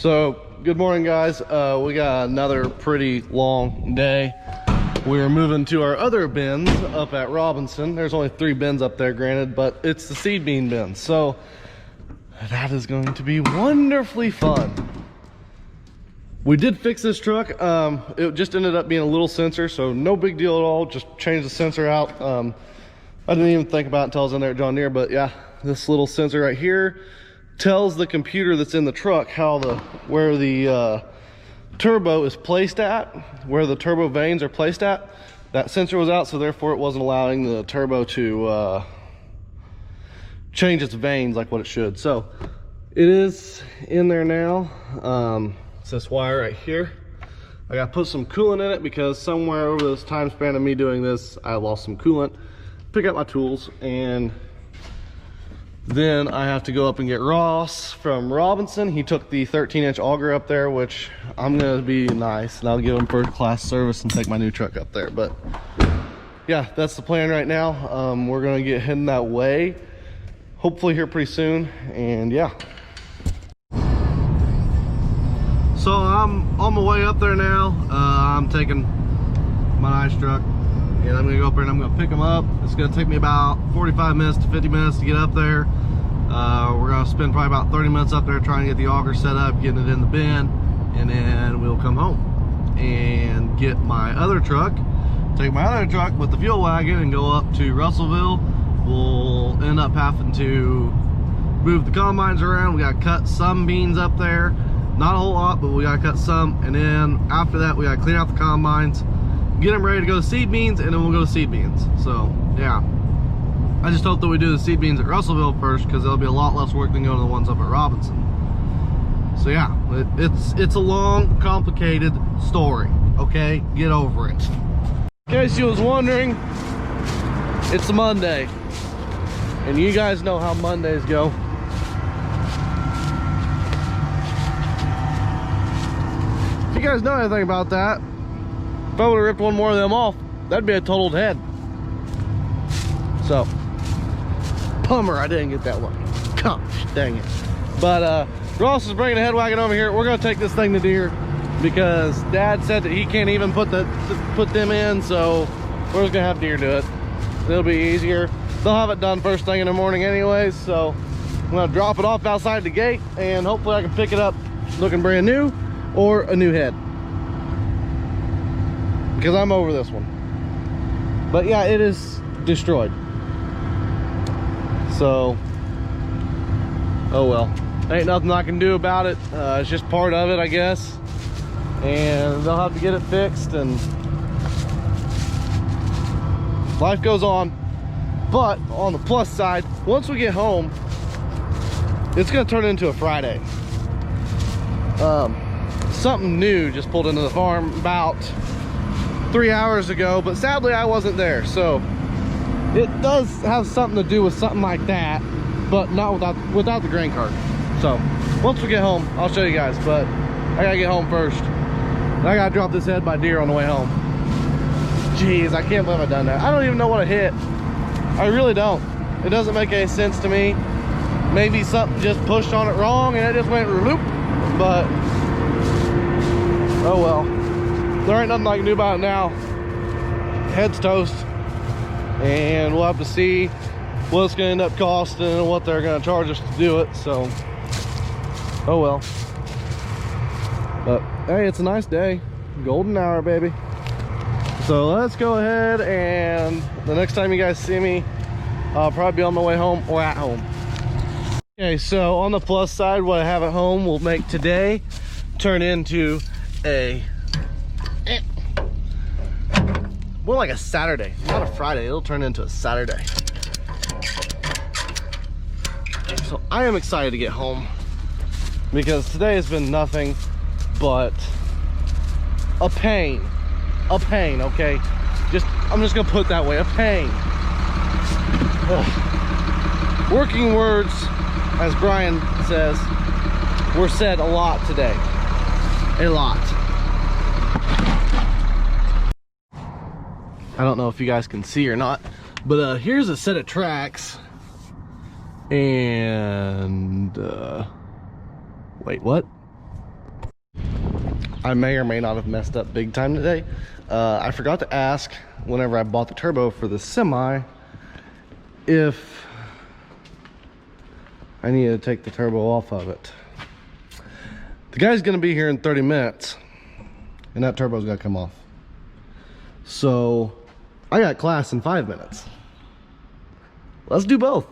So, good morning, guys. We got another pretty long day. We're moving to our other bins up at Robinson. There's only 3 bins up there, granted, but it's the seed bean bins. So, that is going to be wonderfully fun. We did fix this truck. It just ended up being a little sensor, so no big deal at all. Just changed the sensor out. I didn't even think about it until I was in there at John Deere, but yeah, this little sensor right here tells the computer that's in the truck where the turbo is placed at, where the turbo vanes are placed at. That sensor was out, so therefore it wasn't allowing the turbo to change its vanes like what it should. So it is in there now. It's this wire right here. I gotta put some coolant in it because somewhere over this time span of me doing this, I lost some coolant. Pick up my tools, and then I have to go up and get Ross from Robinson. He took the 13-inch auger up there, which I'm gonna be nice and I'll give him first class service and take my new truck up there. But yeah, that's the plan right now. We're gonna get heading that way, hopefully here pretty soon. And yeah, so I'm on my way up there now. I'm taking my nice truck and I'm gonna go up there and I'm gonna pick them up. It's gonna take me about 45 minutes to 50 minutes to get up there. We're gonna spend probably about 30 minutes up there trying to get the auger set up, getting it in the bin, and then we'll come home and get my other truck, take my other truck with the fuel wagon and go up to Russellville. We'll end up having to move the combines around. We gotta cut some beans up there, not a whole lot, but we gotta cut some, and then after that we gotta clean out the combines, get them ready to go to seed beans, and then we'll go to seed beans. So yeah, I just hope that we do the seed beans at Russellville first, because it'll be a lot less work than going to the ones up at Robinson. So yeah, it's a long, complicated story, okay? Get over it. In case you was wondering, it's a Monday, and you guys know how Mondays go. If you guys know anything about that, if I would have ripped one more of them off, that'd be a totaled head. So, bummer I didn't get that one. Gosh, dang it. But Ross is bringing a head wagon over here. We're gonna take this thing to Deere because Dad said that he can't even put them in, so we're just gonna have Deere do it. It'll be easier. They'll have it done first thing in the morning anyways, so I'm gonna drop it off outside the gate and hopefully I can pick it up looking brand new or a new head, because I'm over this one. But yeah, it is destroyed. So, oh well. Ain't nothing I can do about it. It's just part of it, I guess. And they'll have to get it fixed, and life goes on. But on the plus side, once we get home, it's gonna turn into a Friday. Something new just pulled into the farm about 3 hours ago, but sadly I wasn't there, so it does have something to do with something like that, but not without the grain cart. So once we get home, I'll show you guys, but I gotta get home first. I gotta drop this head by Deere on the way home. Jeez, I can't believe I've done that. I don't even know what I hit. I really don't. It doesn't make any sense to me. Maybe something just pushed on it wrong and it just went loop, but oh well. There ain't nothing I can do about it now. Head's toast, and we'll have to see what it's gonna end up costing and what they're gonna charge us to do it. So oh well. But hey, it's a nice day. Golden hour, baby. So let's go ahead, and the next time you guys see me, I'll probably be on my way home or at home. Okay, so on the plus side, what I have at home will make today turn into a more like a Saturday, not a Friday. It'll turn into a Saturday. So I am excited to get home because today has been nothing but a pain. A pain, okay? I'm just gonna put it that way, a pain. Ugh. Working words, as Brian says, were said a lot today. A lot. I don't know if you guys can see or not, but here's a set of tracks, and wait, what? I may or may not have messed up big time today. I forgot to ask whenever I bought the turbo for the semi if I needed to take the turbo off of it. The guy's gonna be here in 30 minutes and that turbo's gotta come off. So I got class in 5 minutes. Let's do both.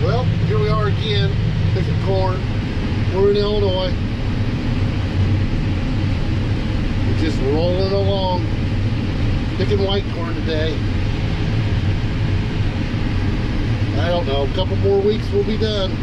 Well, here we are again, picking corn. We're in Illinois. We're just rolling along, picking white corn today. I don't know, a couple more weeks we'll be done.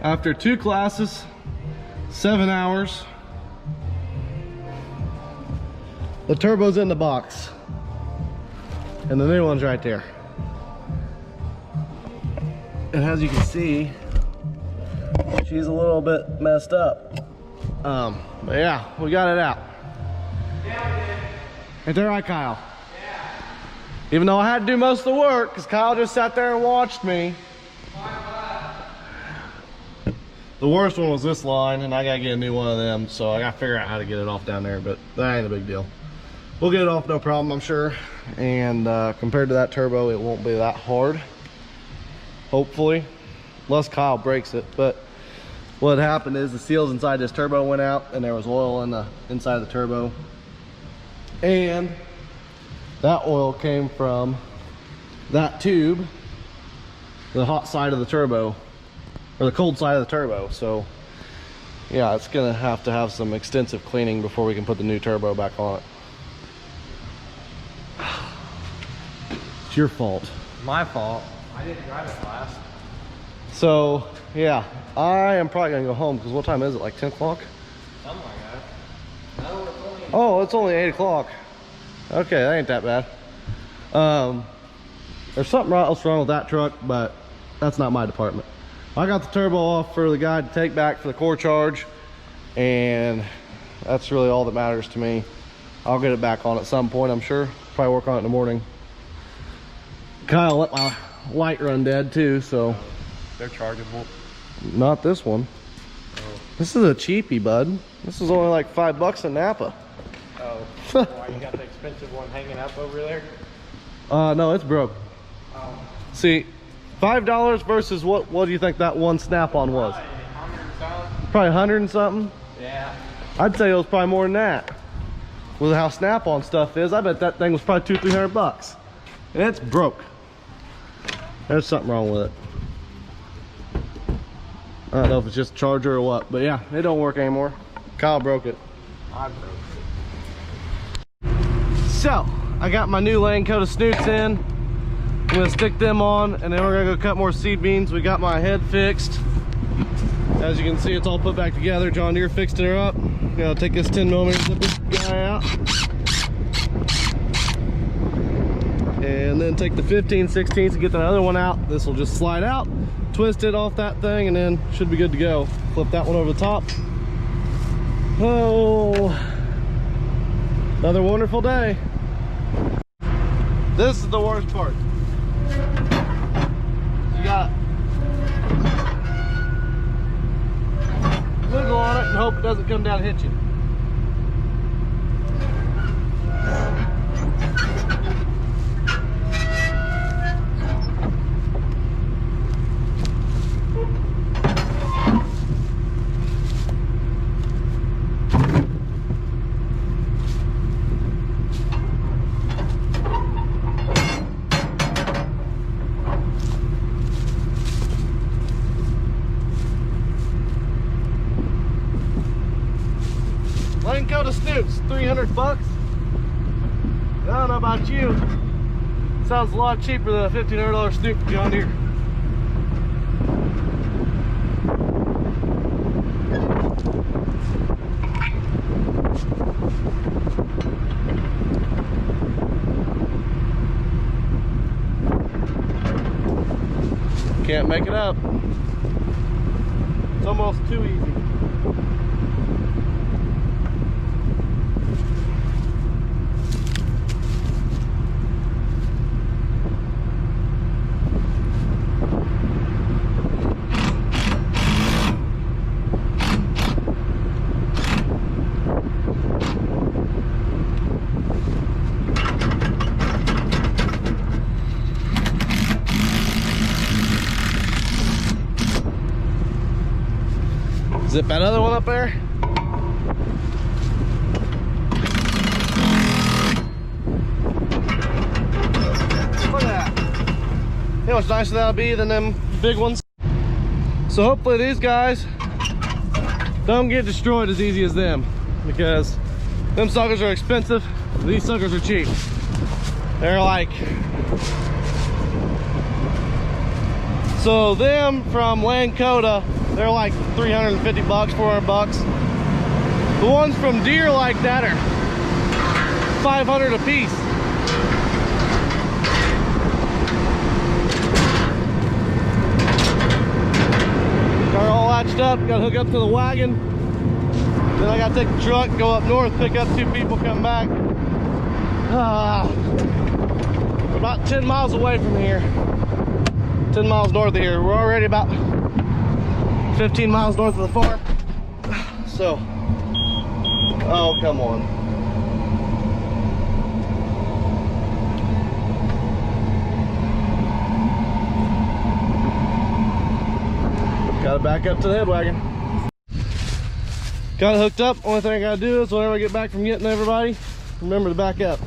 After 2 classes, 7 hours, the turbo's in the box and the new one's right there. And as you can see, she's a little bit messed up. But yeah, we got it out. Yeah, we did. Ain't that right, Kyle? Yeah. Even though I had to do most of the work because Kyle just sat there and watched me. The worst one was this line, and I gotta get a new one of them, so I gotta figure out how to get it off down there, but that ain't a big deal. We'll get it off no problem, I'm sure. And compared to that turbo, it won't be that hard. Hopefully, unless Kyle breaks it. But what happened is the seals inside this turbo went out, and there was oil in the inside of the turbo. And that oil came from that tube, the hot side of the turbo. Or the cold side of the turbo. So yeah, it's gonna have to have some extensive cleaning before we can put the new turbo back on it. It's your fault. My fault. I didn't drive it last. So yeah, I am probably gonna go home because what time is it, like 10 o'clock? Something like that. No, it's only... Oh, it's only 8 o'clock. Okay, that ain't that bad. There's something else wrong with that truck, but that's not my department. I got the turbo off for the guy to take back for the core charge, and that's really all that matters to me. I'll get it back on at some point, I'm sure. Probably work on it in the morning. Kyle let my light run dead too, so. They're chargeable. Not this one. Oh. This is a cheapie, bud. This is only like $5 in Napa. Oh, why you got the expensive one hanging up over there? No, it's broke. Oh. See, $5 versus what do you think that one Snap-on was? 100 and something. Probably 100 and something? Yeah. I'd say it was probably more than that. With how Snap-on stuff is, I bet that thing was probably $200-300. And it's broke. There's something wrong with it. I don't know if it's just a charger or what, but yeah, it don't work anymore. Kyle broke it. I broke it. So, I got my new lane coat of snoots in. I'm gonna stick them on, and then we're gonna go cut more seed beans. We got my head fixed. As you can see, it's all put back together. John Deere fixed her up. Gotta take this 10mm, zip this guy out. And then take the 15/16 and get that other one out. This will just slide out, twist it off that thing, and then should be good to go. Flip that one over the top. Oh, another wonderful day. This is the worst part. You got wiggle on it and hope it doesn't come down and hit you. $300 bucks? I don't know about you. Sounds a lot cheaper than a $1,500 Snoop John Deere. Can't make it up. It's almost too easy. Zip that other one up there. Look at that. You know how much nicer that'll be than them big ones? So hopefully these guys don't get destroyed as easy as them, because them suckers are expensive. These suckers are cheap. They're like, so them from Lankota, they're like 350 bucks, 400 bucks. The ones from Deere like that are 500 a piece. Car all latched up, got to hook up to the wagon. Then I got to take the truck, go up north, pick up 2 people, come back. We're about 10 miles away from here. 10 miles north of here. We're already about 15 miles north of the farm. So, oh, come on. Gotta back up to the head wagon. Got it hooked up. Only thing I gotta do is whenever I get back from getting everybody, remember to back up.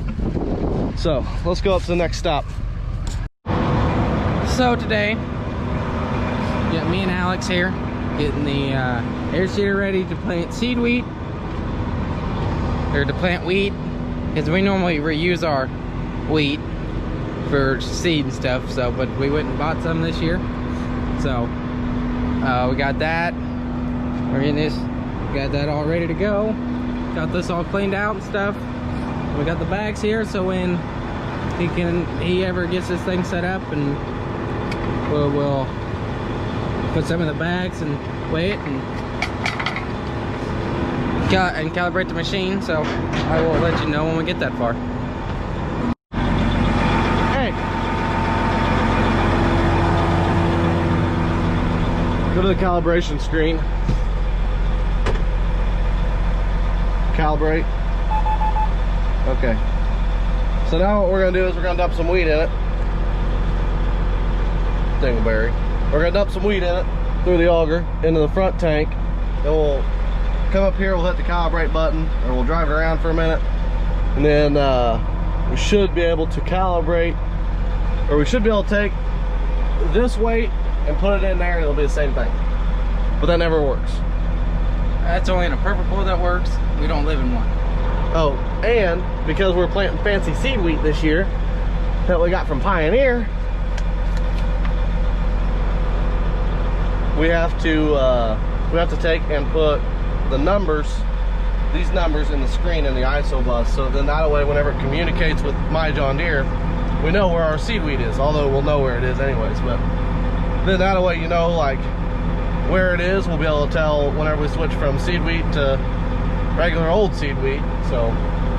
So, let's go up to the next stop. So today, got me and Alex here, getting the air seeder ready to plant seed wheat, or to plant wheat, because we normally reuse our wheat for seed and stuff. So, but we went and bought some this year. So we got that. We're getting this, got that all ready to go. Got this all cleaned out and stuff. We got the bags here, so when he ever gets this thing set up, and we'll put some in the bags and weigh it and calibrate the machine. So I will let you know when we get that far. Hey, go to the calibration screen. Calibrate. Okay. So now what we're gonna do is we're gonna dump some wheat in it. Dingleberry. We're gonna dump some wheat in it through the auger into the front tank. Then we'll come up here, we'll hit the calibrate button, or we'll drive it around for a minute, and then we should be able to calibrate, or we should be able to take this weight and put it in there and it'll be the same thing. But that never works. That's only in a perfect world that works. We don't live in one. Oh, and because we're planting fancy seed wheat this year that we got from Pioneer, we have to take and put the numbers, these numbers in the screen in the ISO bus, so then that way whenever it communicates with my John Deere, we know where our seed wheat is, although we'll know where it is anyways. But then that way, you know, like where it is, we'll be able to tell whenever we switch from seed wheat to regular old seed wheat. So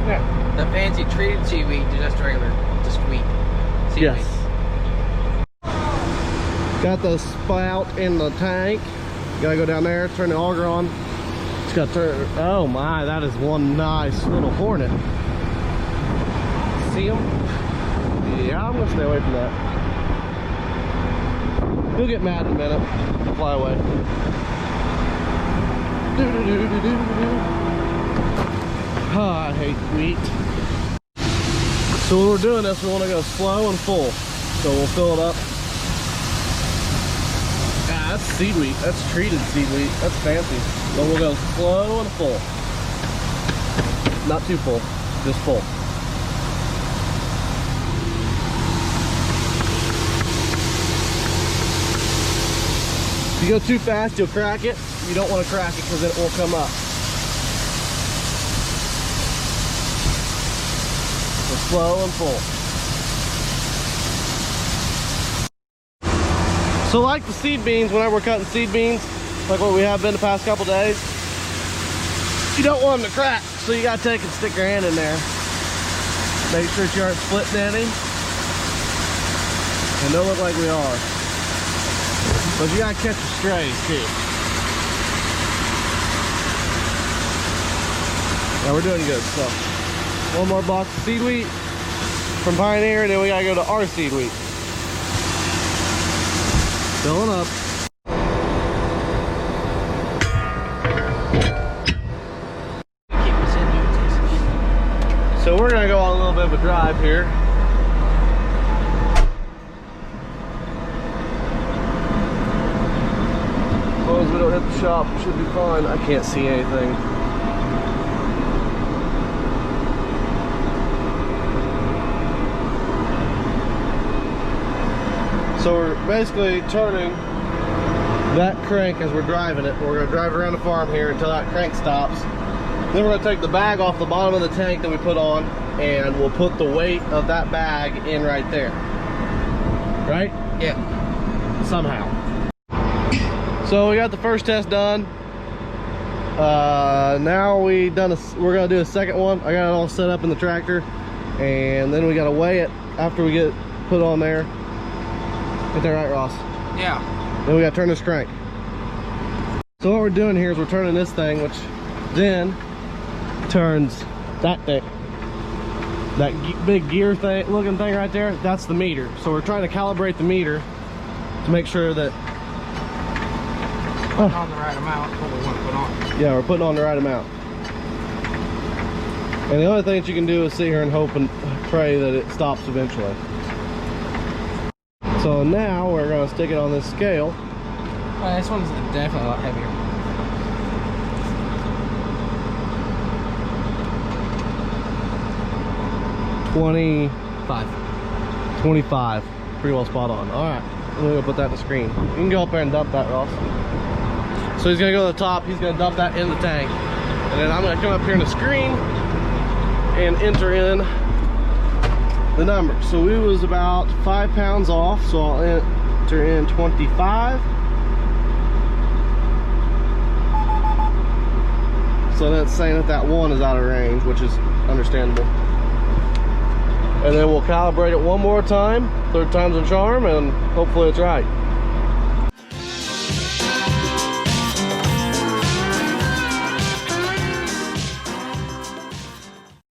yeah, The fancy treated seed wheat, just regular, just wheat. Seed yes. wheat. Got the spout in the tank. Gotta go down there, turn the auger on. It's got to turn. Oh my, that is one nice little hornet. See him? Yeah, I'm gonna stay away from that. He'll get mad in a minute. Fly away. Oh, I hate wheat. So when we're doing this, we want to go slow and full. So we'll fill it up. Ah, that's seed wheat. That's treated seed wheat. That's fancy. So we'll go slow and full. not too full, just full. If you go too fast, you'll crack it. You don't want to crack it because then it won't come up. So slow and full. So like the seed beans, whenever we're cutting seed beans, like what we have been the past couple days, you don't want them to crack, so you gotta take and stick your hand in there. Make sure that you aren't splitting any. And don't look like we are. But you gotta catch the strays too. Yeah, we're doing good. So, one more box of seed wheat from Pioneer, and then we gotta go to our seed wheat. Filling up. So we're gonna go on a little bit of a drive here. As long as we don't hit the shop, we should be fine. I can't see anything. So we're basically turning that crank as we're driving it. We're gonna drive around the farm here until that crank stops. Then we're gonna take the bag off the bottom of the tank that we put on, and we'll put the weight of that bag in right there. Right? Yeah. Somehow. So we got the first test done. Now we're gonna do a second one. I got it all set up in the tractor, and then we gotta weigh it after we get it put on there. Get that right, Ross? Yeah. Then we gotta turn this crank. So what we're doing here is we're turning this thing, which then turns that thing. That big gear thing, looking thing right there, that's the meter. So we're trying to calibrate the meter to make sure that Put on the right amount, what we want to put on. yeah, we're putting on the right amount. And the only thing that you can do is sit here and hope and pray that it stops eventually. So now we're gonna stick it on this scale. Well, this one's definitely a lot heavier. 25. Pretty well spot on. All right, I'm gonna put that in the screen. You can go up there and dump that, Ross. So he's gonna go to the top, he's gonna dump that in the tank. And then I'm gonna come up here in the screen and enter in the number. So we was about 5 pounds off, so I'll enter in 25. So that's saying that that one is out of range, which is understandable. And then we'll calibrate it one more time, third time's a charm, and hopefully it's right.